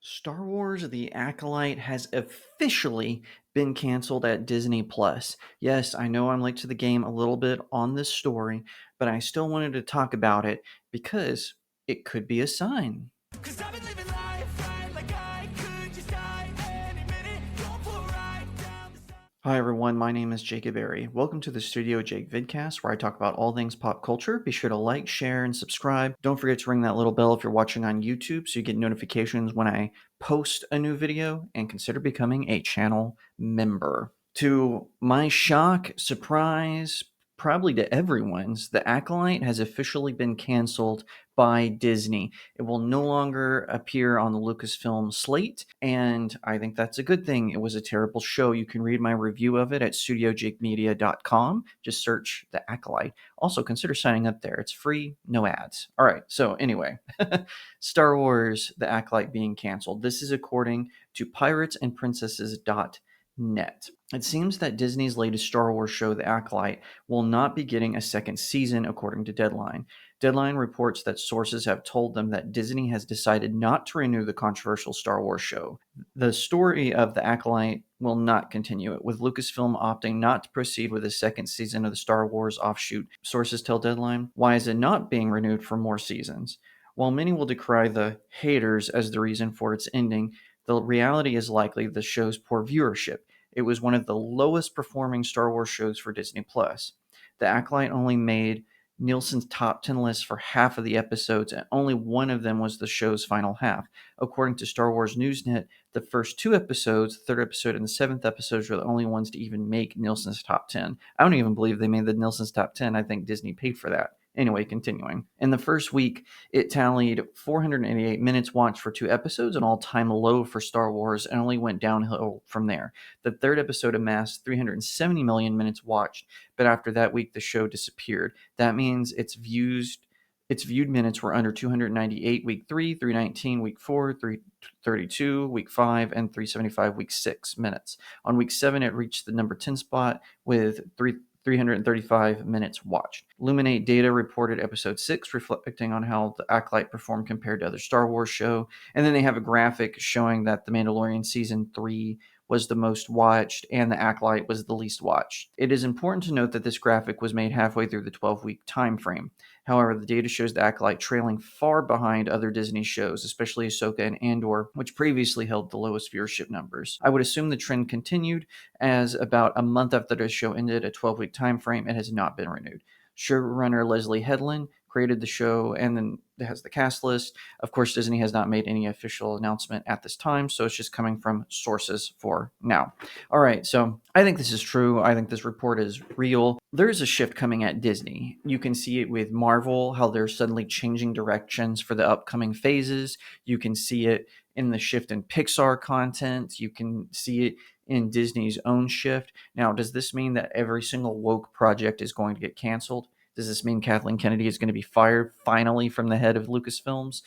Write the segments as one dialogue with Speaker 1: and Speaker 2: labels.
Speaker 1: Star Wars The Acolyte has officially been canceled at Disney Plus. Yes, I know I'm late to the game a little bit on this story, but I still wanted to talk about it because it could be a sign. Cause I've been living life right like I could just die any minute. Don't pull right down the side. Hi everyone, my name is Jacob Berry. Welcome to the StudioJake vidcast where I talk about all things pop culture. Be sure to like, share, and subscribe. Don't forget to ring that little bell if you're watching on YouTube so you get notifications when I post a new video, and consider becoming a channel member. To my shock, surprise, probably to everyone's, The Acolyte has officially been canceled by Disney. It will no longer appear on the Lucasfilm slate, and I think that's a good thing. It was a terrible show. You can read my review of it at StudioJakeMedia.com. Just search The Acolyte. Also, consider signing up there. It's free, no ads. All right, so anyway, Star Wars The Acolyte being canceled. This is according to piratesandprincesses.net. It seems that Disney's latest Star Wars show, The Acolyte, will not be getting a second season, according to Deadline. Deadline reports that sources have told them that Disney has decided not to renew the controversial Star Wars show. The story of The Acolyte will not continue, with Lucasfilm opting not to proceed with a second season of the Star Wars offshoot. Sources tell Deadline, why is it not being renewed for more seasons? While many will decry the haters as the reason for its ending, the reality is likely the show's poor viewership. It was one of the lowest performing Star Wars shows for Disney Plus. The Acolyte only made Nielsen's top 10 list for half of the episodes, and only one of them was the show's final half. According to Star Wars Newsnet, the first two episodes, the third episode and the seventh episodes, were the only ones to even make Nielsen's top 10. I don't even believe they made the Nielsen's top 10. I think Disney paid for that. Anyway, continuing. In the first week, it tallied 488 minutes watched for two episodes, an all-time low for Star Wars, and only went downhill from there. The third episode amassed 370 million minutes watched, but after that week, the show disappeared. That means its viewed minutes were under 298 week 3, 319 week 4, 332 week 5, and 375 week 6 minutes. On week 7, it reached the number 10 spot with 335 minutes watched. Luminate Data reported episode 6, reflecting on how The Acolyte performed compared to other Star Wars show. And then they have a graphic showing that The Mandalorian Season 3 was the most watched and The Acolyte was the least watched. It is important to note that this graphic was made halfway through the 12-week time frame. However, the data shows The Acolyte trailing far behind other Disney shows, especially Ahsoka and Andor, which previously held the lowest viewership numbers. I would assume the trend continued, as about a month after the show ended, a 12-week time frame, it has not been renewed. Showrunner Leslie Headland created the show, and then it has the cast list. Of course, Disney has not made any official announcement at this time, so it's just coming from sources for now. All right, so I think this is true. I think this report is real. There is a shift coming at Disney. You can see it with Marvel, how they're suddenly changing directions for the upcoming phases. You can see it in the shift in Pixar content. You can see it in Disney's own shift. Now, does this mean that every single woke project is going to get canceled? Does this mean Kathleen Kennedy is going to be fired finally from the head of Lucasfilms?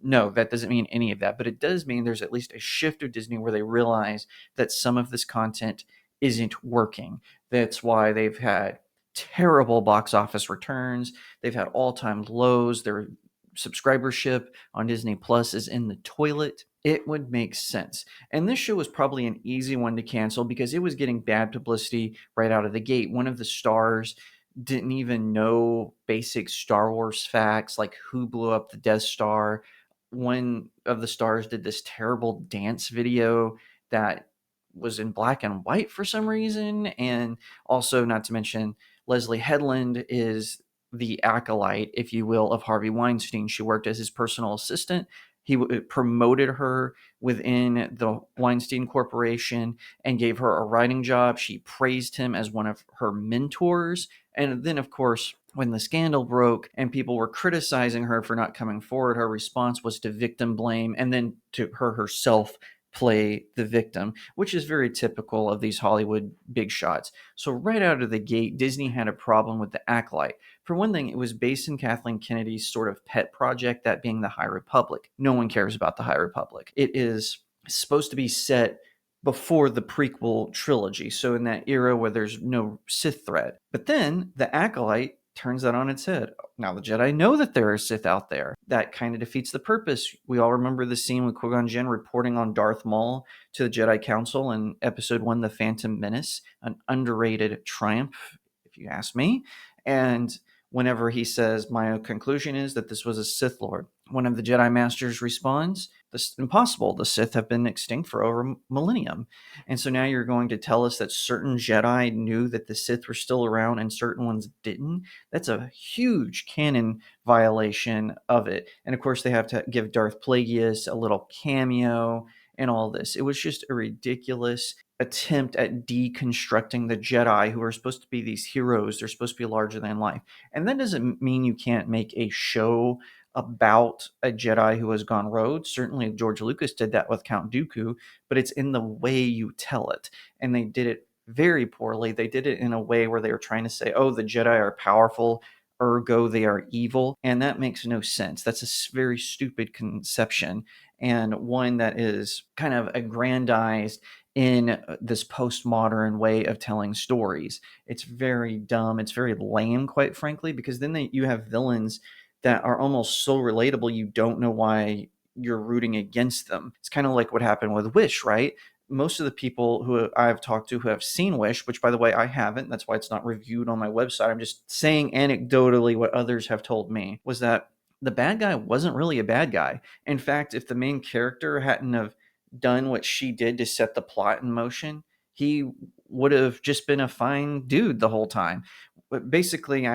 Speaker 1: No, that doesn't mean any of that, but it does mean there's at least a shift of Disney where they realize that some of this content isn't working. That's why they've had terrible box office returns. They've had all-time lows. Their subscribership on Disney Plus is in the toilet. It would make sense. And this show was probably an easy one to cancel because it was getting bad publicity right out of the gate. One of the stars didn't even know basic Star Wars facts, like who blew up the Death Star. One of the stars did this terrible dance video that was in black and white for some reason. And also, not to mention, Leslie Headland is the acolyte, if you will, of Harvey Weinstein. She worked as his personal assistant. He promoted her within the Weinstein Corporation and gave her a writing job. She praised him as one of her mentors. And then, of course, when the scandal broke and people were criticizing her for not coming forward, her response was to victim blame and then to her herself play the victim, which is very typical of these Hollywood big shots. So right out of the gate, Disney had a problem with The Acolyte. For one thing, it was based in Kathleen Kennedy's sort of pet project, that being the High Republic. No one cares about the High Republic. It is supposed to be set before the prequel trilogy, so in that era where there's no Sith threat. But then The Acolyte turns that on its head. Now the Jedi know that there are Sith out there. That kind of defeats the purpose. We all remember the scene with Qui-Gon Jinn reporting on Darth Maul to the Jedi Council in Episode 1, The Phantom Menace, an underrated triumph, if you ask me. And whenever he says, my conclusion is that this was a Sith Lord, one of the Jedi Masters responds, this is impossible. The Sith have been extinct for over a millennium. And so now you're going to tell us that certain Jedi knew that the Sith were still around and certain ones didn't? That's a huge canon violation of it. And of course, they have to give Darth Plagueis a little cameo and all this. It was just a ridiculous attempt at deconstructing the Jedi, who are supposed to be these heroes. They're supposed to be larger than life. And that doesn't mean you can't make a show about a Jedi who has gone rogue. Certainly George Lucas did that with Count Dooku, but it's in the way you tell it. And they did it very poorly. They did it in a way where they were trying to say, oh, the Jedi are powerful, ergo they are evil. And that makes no sense. That's a very stupid conception, and one that is kind of aggrandized in this postmodern way of telling stories. It's very dumb. It's very lame, quite frankly, because then you have villains that are almost so relatable you don't know why you're rooting against them. It's kind of like what happened with Wish, right? Most of the people who I've talked to who have seen Wish, which by the way I haven't, that's why it's not reviewed on my website, I'm just saying anecdotally what others have told me, was that the bad guy wasn't really a bad guy. In fact, if the main character hadn't have done what she did to set the plot in motion, he would have just been a fine dude the whole time. But basically,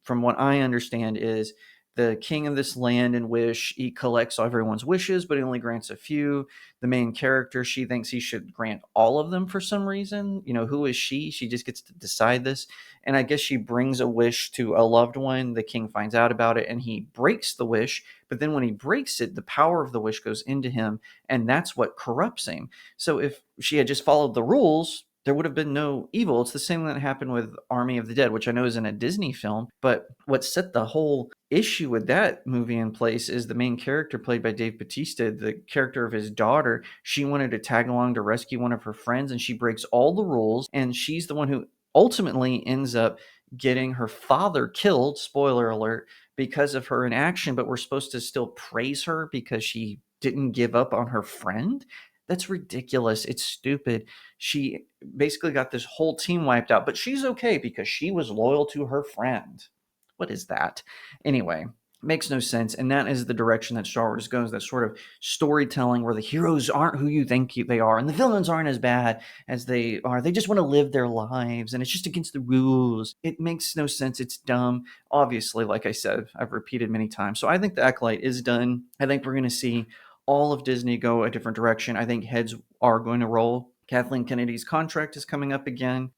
Speaker 1: from what I understand, is the king of this land and Wish, he collects everyone's wishes, but he only grants a few. The main character, she thinks he should grant all of them for some reason. Who is she? She just gets to decide this. And I guess she brings a wish to a loved one. The king finds out about it and he breaks the wish. But then when he breaks it, the power of the wish goes into him, and that's what corrupts him. So if she had just followed the rules, there would have been no evil. It's the same that happened with Army of the Dead, which I know isn't a Disney film, but what set the whole issue with that movie in place is the main character played by Dave Bautista, the character of his daughter. She wanted to tag along to rescue one of her friends, and she breaks all the rules, and she's the one who ultimately ends up getting her father killed, spoiler alert, because of her inaction, but we're supposed to still praise her because she didn't give up on her friend? That's ridiculous. It's stupid. She basically got this whole team wiped out, but she's okay because she was loyal to her friend. What is that? Anyway, makes no sense. And that is the direction that Star Wars goes, that sort of storytelling where the heroes aren't who you think they are and the villains aren't as bad as they are. They just want to live their lives and it's just against the rules. It makes no sense. It's dumb. Obviously, like I said, I've repeated many times. So I think the Acolyte is done. I think we're going to see all of Disney go a different direction. I think heads are going to roll. Kathleen Kennedy's contract is coming up again.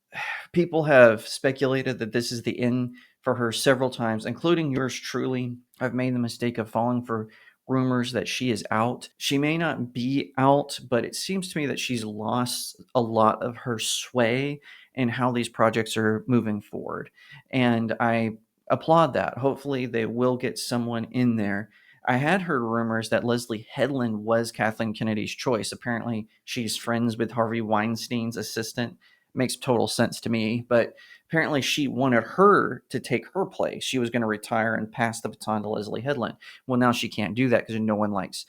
Speaker 1: People have speculated that this is the end for her several times, including yours truly. I've made the mistake of falling for rumors that she is out. She may not be out, but it seems to me that she's lost a lot of her sway in how these projects are moving forward. And I applaud that. Hopefully, they will get someone in there. I had heard rumors that Leslie Headland was Kathleen Kennedy's choice. Apparently, she's friends with Harvey Weinstein's assistant. Makes total sense to me, but apparently she wanted her to take her place. She was going to retire and pass the baton to Leslie Headland. Well, now she can't do that because no one likes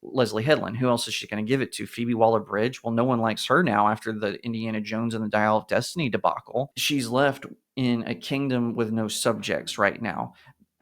Speaker 1: Leslie Headland. Who else is she going to give it to? Phoebe Waller-Bridge? Well, no one likes her now after the Indiana Jones and the Dial of Destiny debacle. She's left in a kingdom with no subjects right now.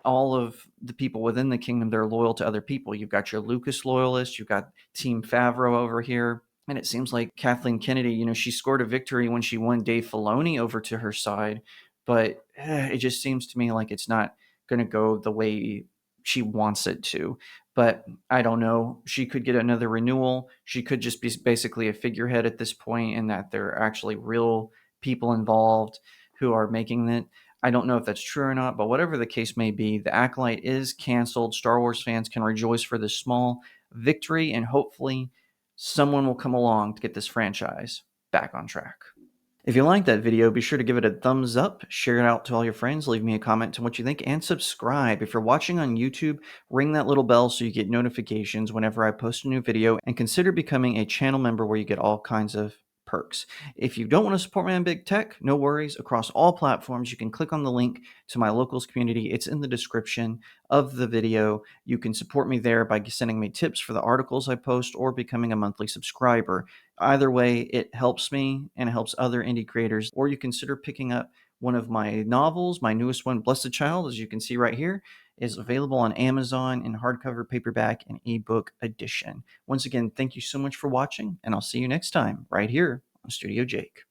Speaker 1: All of the people within the kingdom, they're loyal to other people. You've got your Lucas loyalists, you've got Team Favreau over here. And it seems like Kathleen Kennedy, she scored a victory when she won Dave Filoni over to her side. But it just seems to me like it's not going to go the way she wants it to. But I don't know. She could get another renewal. She could just be basically a figurehead at this point, and that there are actually real people involved who are making it. I don't know if that's true or not, but whatever the case may be, the Acolyte is canceled. Star Wars fans can rejoice for this small victory, and hopefully someone will come along to get this franchise back on track. If you liked that video, be sure to give it a thumbs up, share it out to all your friends, leave me a comment on what you think, and subscribe. If you're watching on YouTube, ring that little bell so you get notifications whenever I post a new video, and consider becoming a channel member where you get all kinds of perks. perks. If you don't want to support me on big tech, no worries. Across all platforms, you can click on the link to my locals community. It's in the description of the video. You can support me there by sending me tips for the articles I post or becoming a monthly subscriber. Either way, it helps me and it helps other indie creators. Or you consider picking up one of my novels. My newest one, Blessed Child, as you can see right here, is available on Amazon in hardcover, paperback, and ebook edition. Once again, thank you so much for watching, and I'll see you next time right here on Studio Jake.